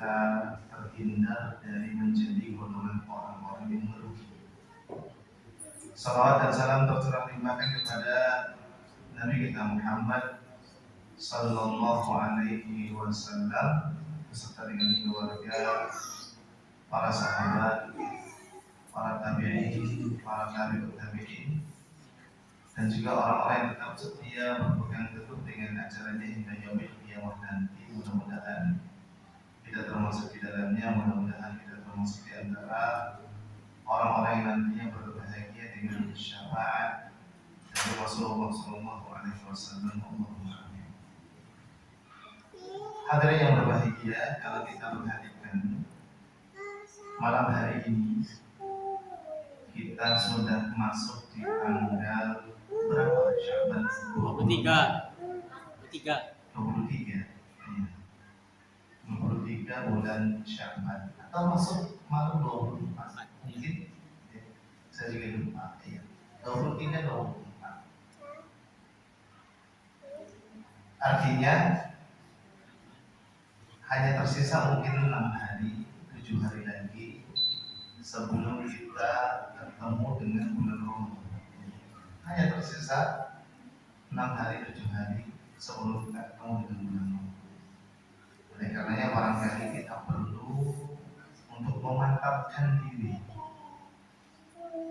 kita terhindar dari menjadi golongan orang-orang yang merugi. Salawat dan salam tercurah limpahkan kepada Nabi kita Muhammad Sallallahu Alaihi Wasallam beserta dengan keluarga, para sahabat, para tabi'in, para tabi'ut tabi'in, dan juga orang-orang yang tetap setia berpegang teguh dengan ajarannya hingga yaumil qiyamah nanti. Mudah-mudahan kita termasuk di dalamnya, mudah-mudahan kita termasuk di antara orang-orang yang nantinya berbahagia dengan syafaat dari Rasulullah Sallallahu Alaihi Wasallam. Allahumma amin. Hadirin yang berbahagia, kalau kita perhatikan malam hari ini kita sudah masuk di tanggal berapa? Sya'ban 23 bulan Sya'ban atau masuk malam 24 mungkin ya, saya juga lupa ya. 23-24 artinya hanya tersisa mungkin 6 hari 7 hari lagi sebelum kita bertemu dengan bulan Ramadan. Hanya tersisa 6 hari 7 hari sebelum kita bertemu dengan bulan Ramadan. Oleh karenanya barangkali kita perlu untuk memantapkan diri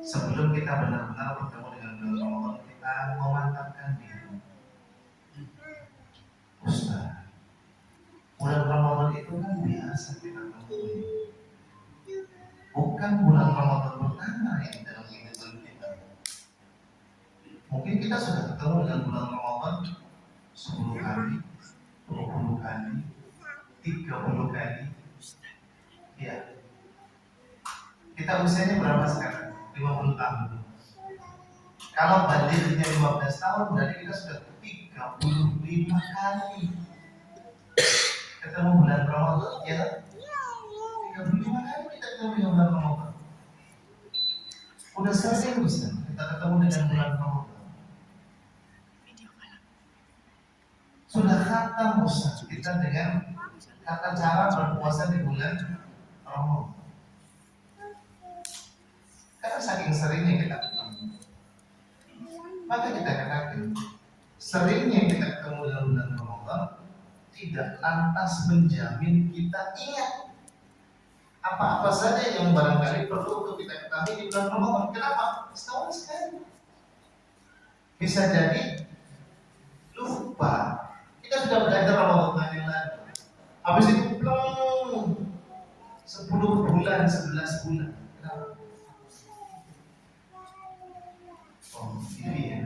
sebelum kita benar-benar bertemu dengan bulan Ramadan. Kita memantapkan diri. Ustaz, bulan Ramadan itu kan biasa kita temui. Bukan bulan Ramadan pertama yang dalam kehidupan kita. Mungkin kita sudah ketemu dengan bulan Ramadan 10 kali, 20 kali, 30 kali. Ya. Kita usianya berapa sekarang? 50 tahun. Kalau baliknya 15 tahun berarti kita sudah 35 kali ketemu bulan Ramadan, ya. 35 kali kita ketemu dengan bulan Ramadan. Udah sering Ustaz kita ketemu dengan bulan Ramadan. Sudah khatam Ustaz kita dengan tata cara berpuasa di bulan Ramadan. Karena saking seringnya kita ketemu, maka kita katakan seringnya kita ketemu dengan bulan Ramadan tidak lantas menjamin kita ingat apa-apa saja yang barangkali perlu untuk kita ketahui di bulan Ramadan. Kenapa? Setahun sekali. Bisa jadi lupa. Kita sudah belajar Ramadan yang lalu. Habis itu plong 10 bulan, 11 bulan. Kenapa? Oh, TV ya.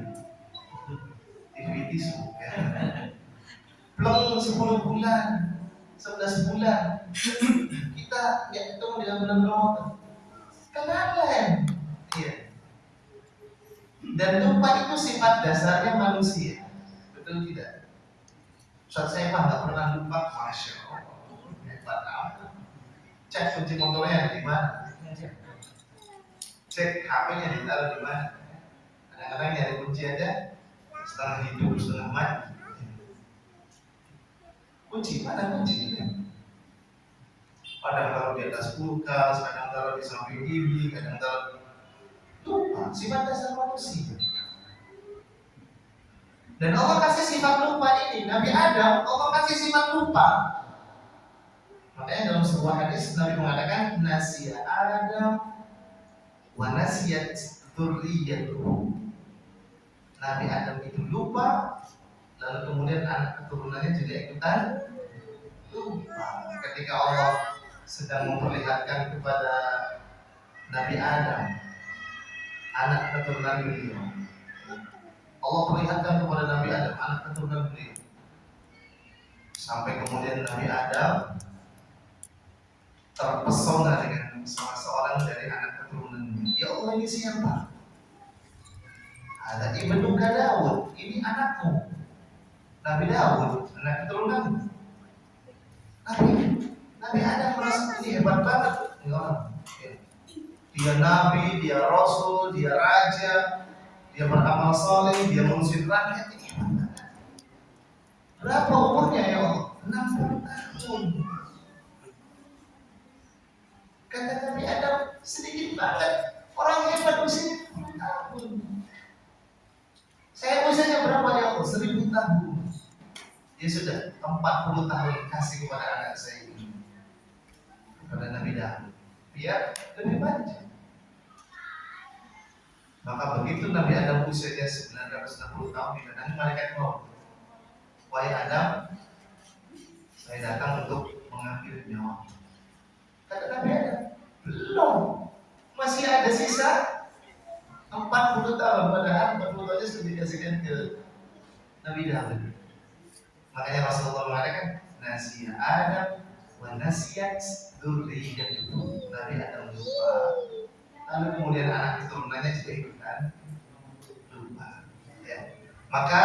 TV tisu ya. Plong 10 bulan, 11 bulan. Kita ya ketemu dengan bulan Ramadan. Kenalan. Iya. Dan lupa itu sifat dasarnya manusia. Betul tidak? Saat saya nggak pernah lupa, masya Allah. Hebat amat. Cek kunci motornya di mana? Cek HP-nya ditaruh di mana? Kadang-kadang nyari kunci aja setengah hidup, setengah mati. Kunci mana kuncinya? Kadang taruh di atas kulkas, kadang taruh di samping TV, kadang taruh lupa. Sifat dasar manusia. Dan Allah kasih sifat lupa ini, Nabi Adam, Allah kasih sifat lupa. Makanya dalam sebuah hadis Nabi mengatakan nasiya Adam wa nasiyat dzurriyyatuhu. Nabi Adam itu lupa, lalu kemudian anak keturunannya juga ikutan lupa. Ketika Allah sedang memperlihatkan kepada Nabi Adam anak keturunan beliau, Allah perlihatkan kepada Nabi Adam anak keturunan beliau, sampai kemudian Nabi Adam terpesona dengan salah seorang dari anak keturunannya. Ya Allah, ini siapa? Ada ibnuka Daud, ini anakmu Nabi Daud, anak keturunanmu. Nabi Adam merasa ini hebat banget. Dia nabi, dia rasul, dia raja, dia beramal saleh, dia mengusir rakyat. Ini hebat banget. Berapa umurnya ya Allah? 60 tahun. Dia sudah 40 tahun kasih kepada anak saya ini, kepada Nabi Daud, biar lebih manja. Maka begitu Nabi Adam usianya 960 tahun didatangi malaikat maut. Wahai Adam, saya datang untuk mengambil nyawa. Kata Nabi Adam, belum, masih ada sisa 40 tahun. Padahal 40 tahunnya sudah dikasihkan ke Nabi Daud. Makanya Rasulullah mengatakan nasiya Adam wa nasiyat dzurriyyatuhu. Nabi Adam lupa, lalu kemudian anak keturunannya juga ikutan lupa. Ya. Maka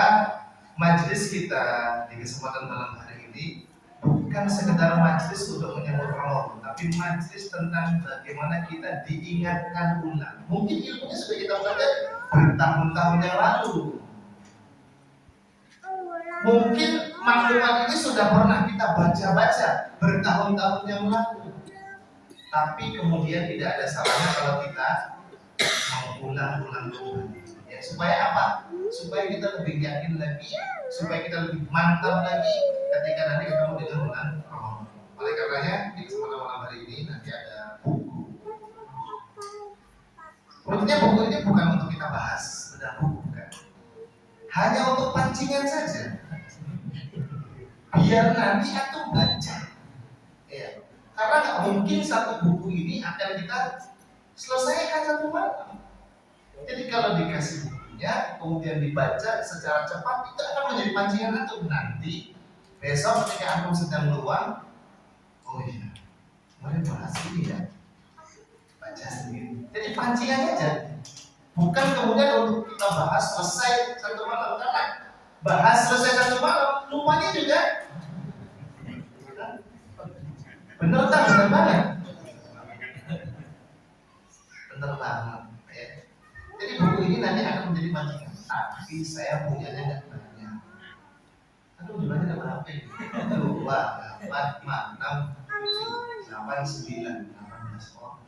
majelis kita di kesempatan malam hari ini bukan sekedar majelis untuk menyambut Ramadan, tapi majelis tentang bagaimana kita diingatkan ulang. Mungkin ilmunya sudah kita pelajari bertahun-tahun yang lalu. Mungkin maklumat ini sudah pernah kita baca-baca bertahun-tahun yang lalu. Tapi kemudian tidak ada salahnya kalau kita mengulang-ulang kembali. Ya, supaya apa? Supaya kita lebih yakin lagi, supaya kita lebih mantap lagi ketika nanti ketemu dengan bulan Ramadan. Oleh karenanya di kesempatan malam hari ini nanti ada buku. Maksudnya buku ini bukan untuk kita bahas, sudah buku kan? Hanya untuk pancingan saja. Biar nanti aku baca. Ya. Karena nggak mungkin satu buku ini akan kita selesaikan satu malam. Jadi kalau dikasih bukunya, kemudian dibaca secara cepat, itu akan menjadi pancingan antum nanti. Besok ketika antum sedang luang, oh iya, kemarin bahas ini ya, baca sendiri. Jadi pancingan saja, bukan kemudian untuk kita bahas selesai satu malam. Karena bahas selesai satu malam, lupanya juga bener tak? Bener banget. Bener banget. Ya. Jadi buku ini nanti akan menjadi pancingan. Tapi saya punyanya nggak banyak. Aduh, jumlahnya ada berapa ini? 2, 4, 5, 6, 7, 8, 9, 18 orang.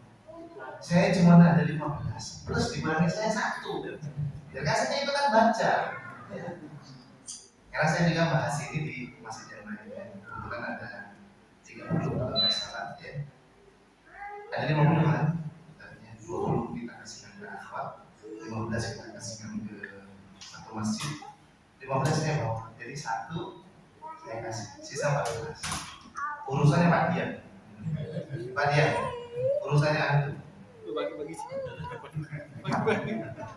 Saya cuma ada 15. Terus dibanding saya 1. Biar saya ikutan baca. Ya. Karena saya juga bahas ini di masjid yang lain. Ya. Kebetulan ada 30 kalau nggak salah ya. Ada 50-an, 20 kita kasihkan ke akhwat, 15 kita kasihkan ke satu masjid, 15 saya bawa. Jadi 1 saya kasih, sisa 14. Urusannya Pak Dian. Pak Dian, urusannya antum.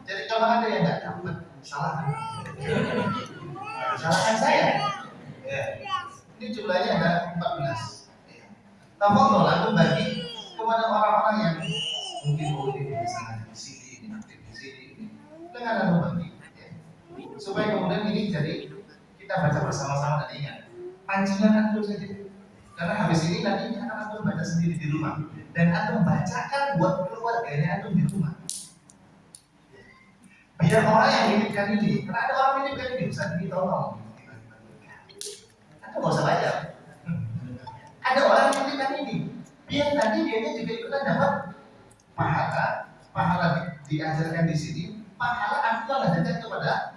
Jadi kalau ada yang nggak dapat, salahkan. Salahkan saya. Ya. Ini jumlahnya ada 14. Tafadhol antum bagi kepada orang-orang yang mungkin bisa di sini, ini aktif di sini, dengan antum bagi, ya. Supaya kemudian ini jadi kita baca bersama-sama dan ingat pancingan antum saja. Karena habis ini nanti akan antum baca sendiri di rumah dan antum bacakan buat keluarganya antum di rumah. Biar orang yang menitipkan ini, karena ada orang menitipkan ini bisa ditolong. Antum nggak usah bayar. Ada orang yang menitipkan ini, biar nanti dia juga ikutan dapat pahala diajarkan di sini, pahala aku ajarkan kepada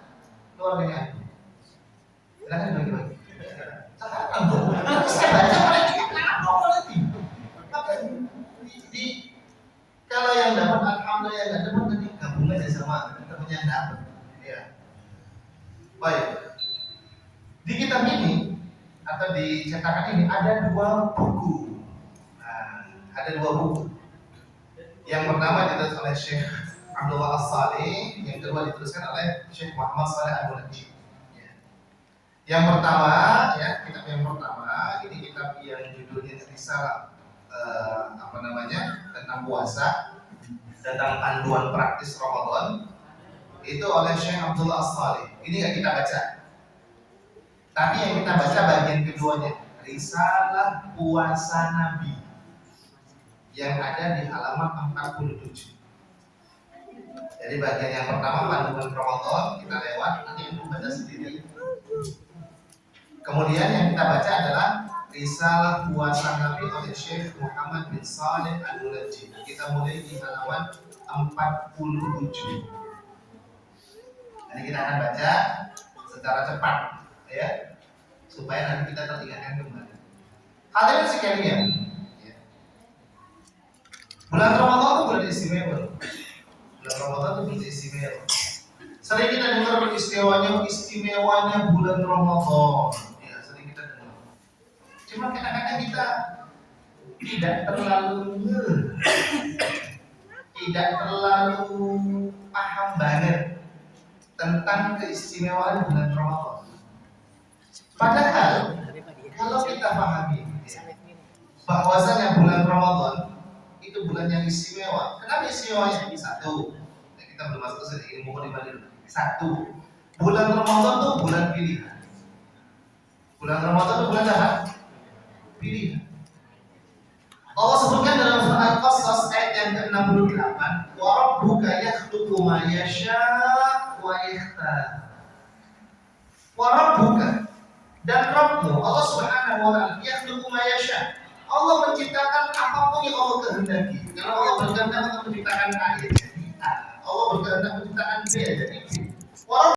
keluarganya aku. Silakan bagi-bagi. Sekarang dong, nanti saya baca oleh kita apa lagi? Maka kalau yang dapat alhamdulillah, yang nggak dapat nanti gabung aja sama temennya yang dapat. Ya. Baik. Di kitab ini atau di cetakan ini ada 2 buku. Nah, ada 2 buku. Yang pertama ditulis oleh Syekh Abdullah As-Salih, yang kedua dituliskan oleh Syekh Muhammad Shalih Al-Munajjid. Ya. Yang pertama, ya, kitab yang pertama ini kitab yang judulnya Risalah tentang puasa, tentang panduan praktis Ramadan. Itu oleh Syekh Abdullah As-Salih. Ini nggak kita baca. Tapi yang kita baca bagian keduanya, Risalah Puasa Nabi, yang ada di halaman 47. Jadi bagian yang pertama panduan Ramadan kita lewat, nanti kita baca sendiri. Kemudian yang kita baca adalah Risalah Puasa Nabi oleh Syekh Muhammad bin Shalih Al-Munajjid. Kita mulai di halaman 47. Jadi kita akan baca secara cepat, ya. supaya nanti kita teringatkan kembali. Hadirin sekalian, ya. Bulan Ramadan itu bulan istimewa. Bulan Ramadan itu bulan istimewa. Sering kita dengar istimewanya bulan Ramadan. Ya, sering kita dengar. Cuma kadang-kadang kita tidak terlalu paham banget tentang keistimewaan bulan Ramadan. Padahal kalau kita pahami bahwasanya bulan Ramadan itu bulan yang istimewa. Kenapa istimewanya? Satu, kita belum masuk ke ilmu dulu. Satu, bulan Ramadan itu bulan pilihan. Bulan Ramadan itu bulan apa? Pilihan. Allah sebutkan dalam surah Al-Qasas ayat yang ke-68, wa rabbuka yakhluqu ma yasha' wa yakhtar. Wa rabbuka, dan Rabbmu Allah Subhanahu wa taala yakhluqu ma yasha'. Allah menciptakan apapun yang Allah kehendaki. Kalau Allah berkehendak untuk menciptakan air, jadi A. Allah berkehendak menciptakan B, jadi C.